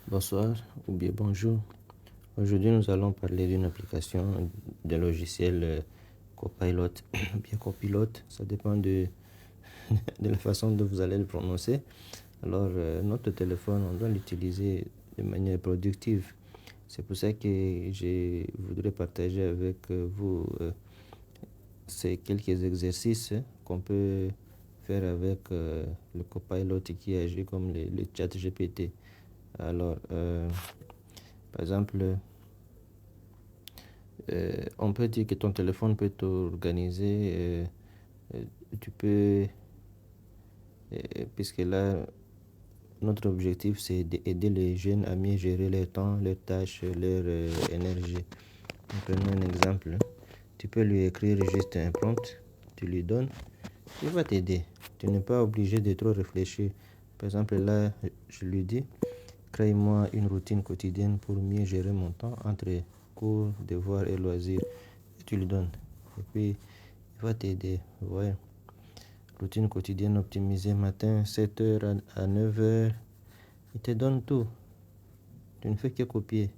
Bonsoir ou bien bonjour. Aujourd'hui, nous allons parler d'une application de logiciel Copilot, bien copilote, ça dépend de la façon dont vous allez le prononcer. Alors, notre téléphone, on doit l'utiliser de manière productive. C'est pour ça que je voudrais partager avec vous ces quelques exercices qu'on peut faire avec le Copilot qui agit comme le chat GPT. Alors, par exemple, on peut dire que ton téléphone peut t'organiser. Tu peux, puisque là, notre objectif, c'est d'aider les jeunes à mieux gérer leur temps, leurs tâches, leur énergie. Prenons un exemple. Tu peux lui écrire juste un prompt, tu lui donnes, il va t'aider. Tu n'es pas obligé de trop réfléchir. Par exemple, là, je lui dis, crée-moi une routine quotidienne pour mieux gérer mon temps entre cours, devoirs et loisirs. Et tu lui donnes. Et puis, il va t'aider. Ouais. Routine quotidienne optimisée matin, 7h à 9h. Il te donne tout. Tu ne fais que copier.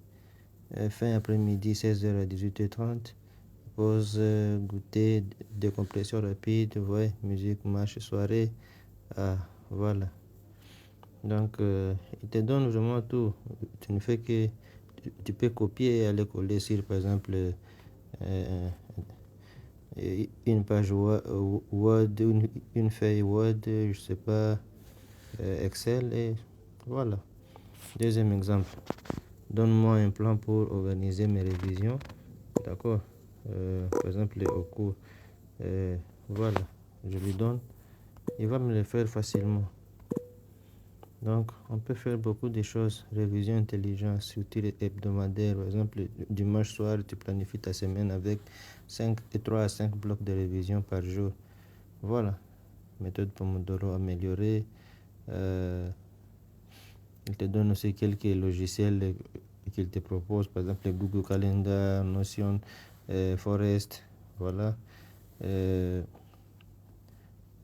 Fin après-midi, 16h à 18h30. Pause, goûter, décompression rapide. Ouais. Musique, marche, soirée. Ah, voilà. Donc, il te donne vraiment tout. Tu ne fais que. Tu peux copier et aller coller sur, par exemple, une page Word, une feuille Word, je sais pas, Excel, et voilà. Deuxième exemple. Donne-moi un plan pour organiser mes révisions. D'accord. Par exemple, au cours. Voilà. Je lui donne. Il va me le faire facilement. Donc, on peut faire beaucoup de choses. Révision intelligente, surtout hebdomadaire. Par exemple, dimanche soir, tu planifies ta semaine avec 3 à 5 blocs de révision par jour. Voilà. Méthode Pomodoro améliorée. Il te donne aussi quelques logiciels qu'il te propose. Par exemple, Google Calendar, Notion, Forest. Voilà. Euh,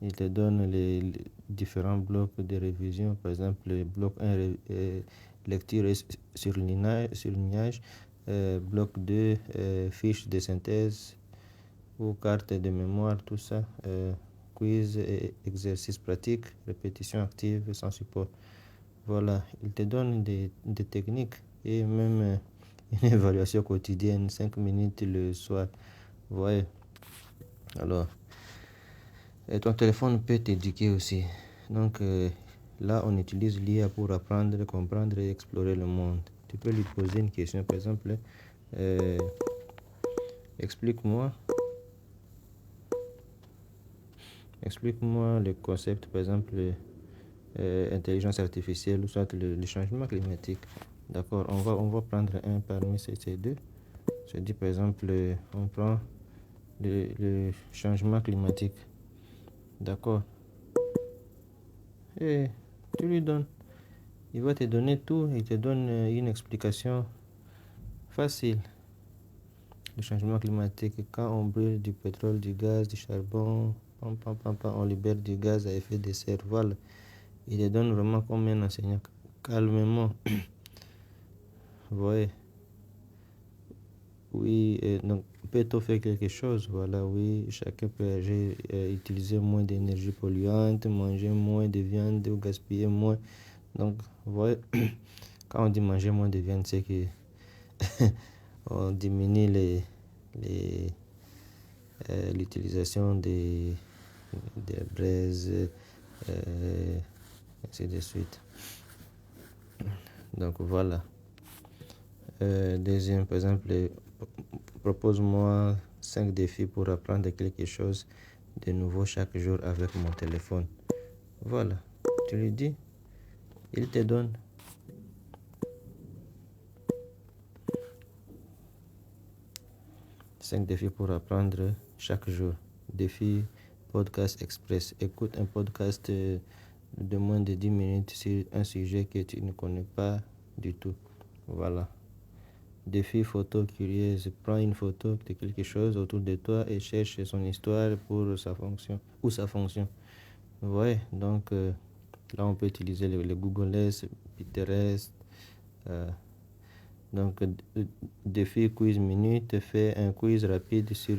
Il te donne les différents blocs de révision. Par exemple, le bloc 1, lecture et surlignage. Bloc 2, fiche de synthèse ou carte de mémoire, tout ça. Quiz et exercices pratiques, répétition active sans support. Voilà, il te donne des techniques et même une évaluation quotidienne, 5 minutes le soir. Ouais, alors. Et ton téléphone peut t'éduquer aussi. Donc là, on utilise l'IA pour apprendre, comprendre et explorer le monde. Tu peux lui poser une question, par exemple, euh, explique-moi, explique-moi le concept, par exemple, intelligence artificielle ou soit le changement climatique. D'accord, on va prendre un parmi ces deux. Je dis par exemple, on prend le changement climatique. D'accord. Et tu lui donnes. Il va te donner tout, il te donne une explication facile. Le changement climatique, quand on brûle du pétrole, du gaz, du charbon, on libère du gaz à effet de serre. Voilà. Il te donne vraiment comme un enseignant, calmement. Vous voyez. Oui, donc peut-on faire quelque chose? Voilà, oui, chacun peut agir, utiliser moins d'énergie polluante, manger moins de viande ou gaspiller moins. Donc, vous voyez, quand on dit manger moins de viande, c'est que on diminue les, l'utilisation des braises, ainsi de suite. Donc voilà. Deuxième, par exemple, propose-moi 5 défis pour apprendre quelque chose de nouveau chaque jour avec mon téléphone. Voilà. Tu lui dis, il te donne. 5 défis pour apprendre chaque jour. Défi podcast express. Écoute un podcast de moins de 10 minutes sur un sujet que tu ne connais pas du tout. Voilà. Défi photo curieuse. Prends une photo de quelque chose autour de toi et cherche son histoire pour sa fonction ou sa fonction. Ouais, donc là on peut utiliser le Google Earth, Pinterest, Euh, donc, défi quiz minute, fait un quiz rapide sur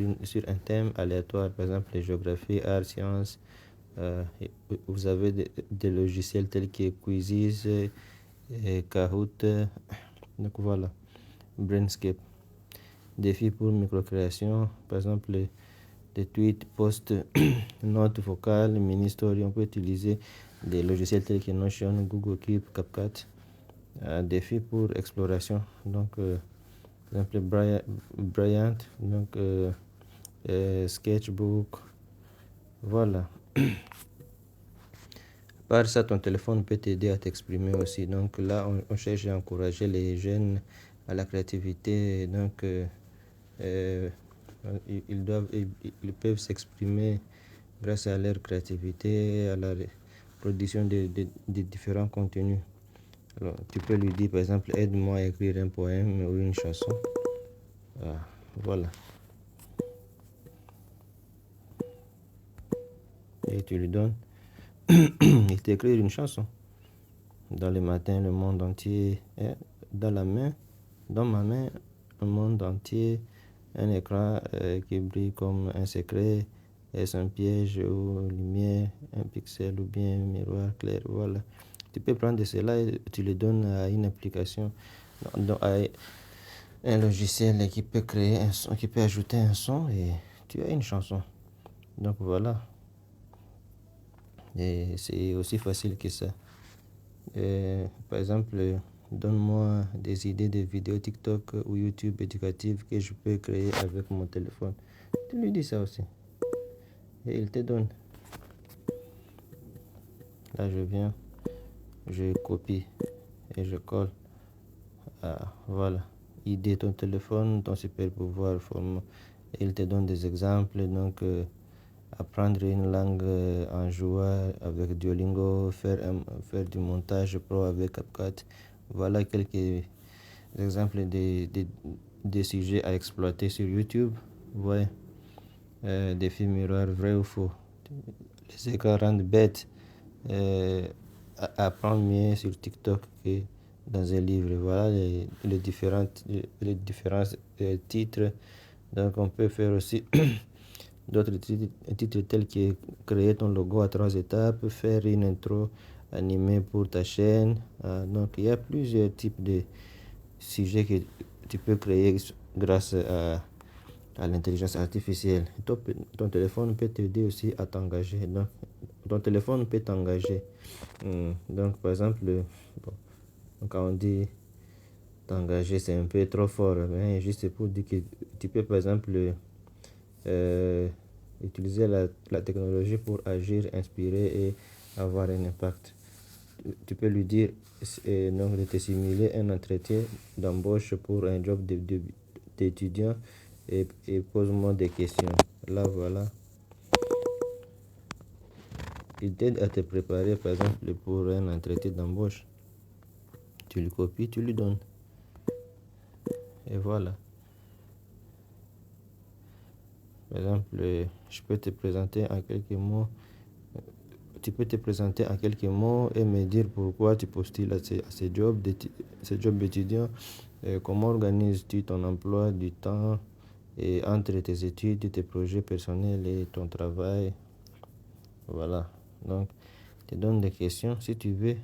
un thème aléatoire, par exemple géographie, arts, sciences. Vous avez des logiciels tels que Quizzes et Kahoot. Donc voilà, Brainscape. Défi pour microcréation, par exemple des tweets, posts, notes vocales, mini-stories. On peut utiliser des logiciels tels que Notion, Google Keep, CapCut. Défi pour exploration, donc par exemple Bryant, donc Sketchbook, voilà. Par ça, ton téléphone peut t'aider à t'exprimer aussi. Donc là, on cherche à encourager les jeunes à la créativité. Donc, ils peuvent s'exprimer grâce à leur créativité, à la production de différents contenus. Alors, tu peux lui dire, par exemple, aide-moi à écrire un poème ou une chanson. Voilà. Et tu lui donnes. Il t'écrit une chanson. Dans le matin, le monde entier est dans ma main, le monde entier, un écran qui brille comme un secret, est un piège ou lumière, un pixel ou bien un miroir clair. Voilà. Tu peux prendre cela et tu le donnes à une application, à un logiciel qui peut créer un son, qui peut ajouter un son et tu as une chanson. Donc voilà. Et c'est aussi facile que ça. Par exemple, donne-moi des idées de vidéos TikTok ou YouTube éducatives que je peux créer avec mon téléphone. Tu lui dis ça aussi. Et il te donne. Là, je viens, je copie et je colle. Voilà. Idée ton téléphone, ton super pouvoir. Il te donne des exemples. Donc, apprendre une langue en jouant avec Duolingo, faire du montage pro avec CapCut. Voilà quelques exemples des sujets à exploiter sur YouTube. Ouais. Des films miroirs, vrai ou faux. Les écrans rendent bêtes. Apprendre mieux sur TikTok que dans un livre. Voilà les différents titres. Donc on peut faire aussi d'autres titres tels que créer ton logo à 3 étapes, faire une intro animée pour ta chaîne. Donc il y a plusieurs types de sujets que tu peux créer grâce à l'intelligence artificielle. Ton téléphone peut t'aider aussi à t'engager. Donc, ton téléphone peut t'engager. Donc, par exemple, bon, quand on dit t'engager, c'est un peu trop fort. Mais juste pour dire que tu peux, par exemple, utiliser la technologie pour agir, inspirer et avoir un impact. Tu peux lui dire donc, de te simuler un entretien d'embauche pour un job d'étudiant et pose-moi des questions. Là, voilà. Il t'aide à te préparer, par exemple, pour un entretien d'embauche. Tu lui copies, tu lui donnes. Et voilà. Par exemple, je peux te présenter en quelques mots. Tu peux te présenter en quelques mots et me dire pourquoi tu postules à ces jobs d'étudiant. Comment organises-tu ton emploi du temps et entre tes études, tes projets personnels et ton travail. Voilà. Donc, tu te donnes des questions. Si tu veux,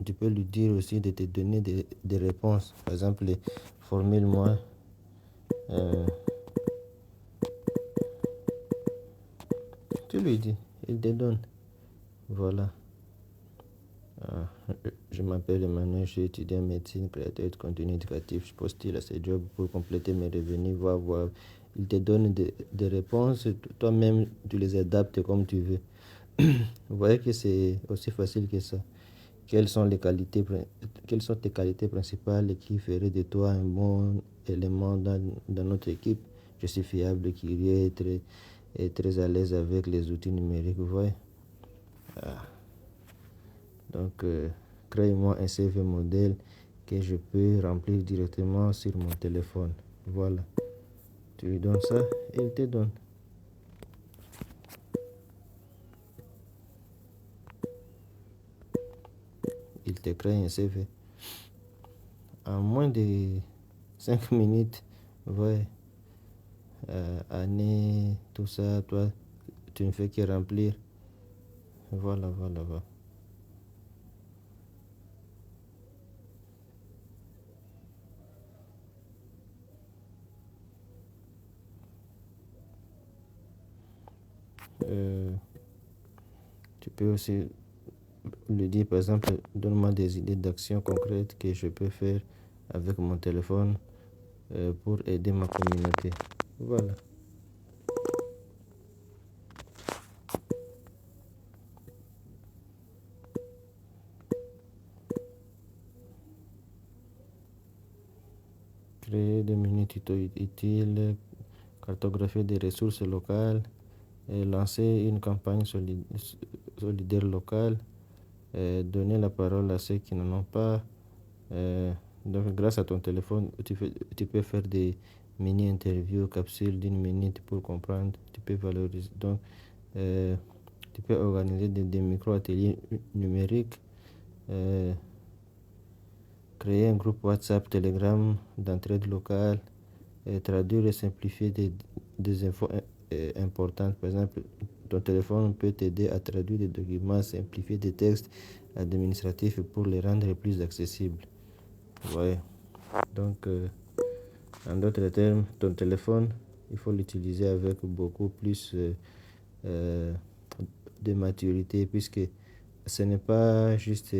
tu peux lui dire aussi de te donner des réponses. Par exemple, formule-moi. Tu lui dis, il te donne. Voilà. Je m'appelle Emmanuel, je suis étudiant en médecine, créateur de contenu éducatif. Je postule à ces jobs pour compléter mes revenus, voir. Il te donne des réponses. Toi-même, tu les adaptes comme tu veux. Vous voyez que c'est aussi facile que ça. Quelles sont tes qualités principales qui feraient de toi un bon élément dans notre équipe? Je suis fiable, curieux et très à l'aise avec les outils numériques. Vous voyez? Donc, crée-moi un CV modèle que je peux remplir directement sur mon téléphone. Voilà. Tu lui donnes ça et il te donne. Il te crée un CV. en moins de 5 minutes, ouais, année, tout ça, toi, tu ne fais que remplir. Voilà, voilà, voilà. Euh, Tu peux aussi lui dire, par exemple, donne-moi des idées d'actions concrètes que je peux faire avec mon téléphone pour aider ma communauté. Voilà. Créer des minutes utiles, cartographier des ressources locales, et lancer une campagne solidaire locale, donner la parole à ceux qui n'en ont pas. Euh, donc, grâce à ton téléphone, tu peux faire des mini-interviews, capsules d'une minute pour comprendre. Tu peux valoriser. Donc, euh, tu peux organiser des micro-ateliers numériques, euh, créer un groupe WhatsApp, Telegram d'entraide locale, et traduire et simplifier des infos importantes. Par exemple, ton téléphone peut t'aider à traduire des documents, simplifier des textes administratifs pour les rendre plus accessibles. Ouais. Donc, en d'autres termes, ton téléphone, il faut l'utiliser avec beaucoup plus euh, de maturité, puisque ce n'est pas juste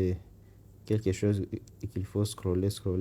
quelque chose qu'il faut scroller, scroller.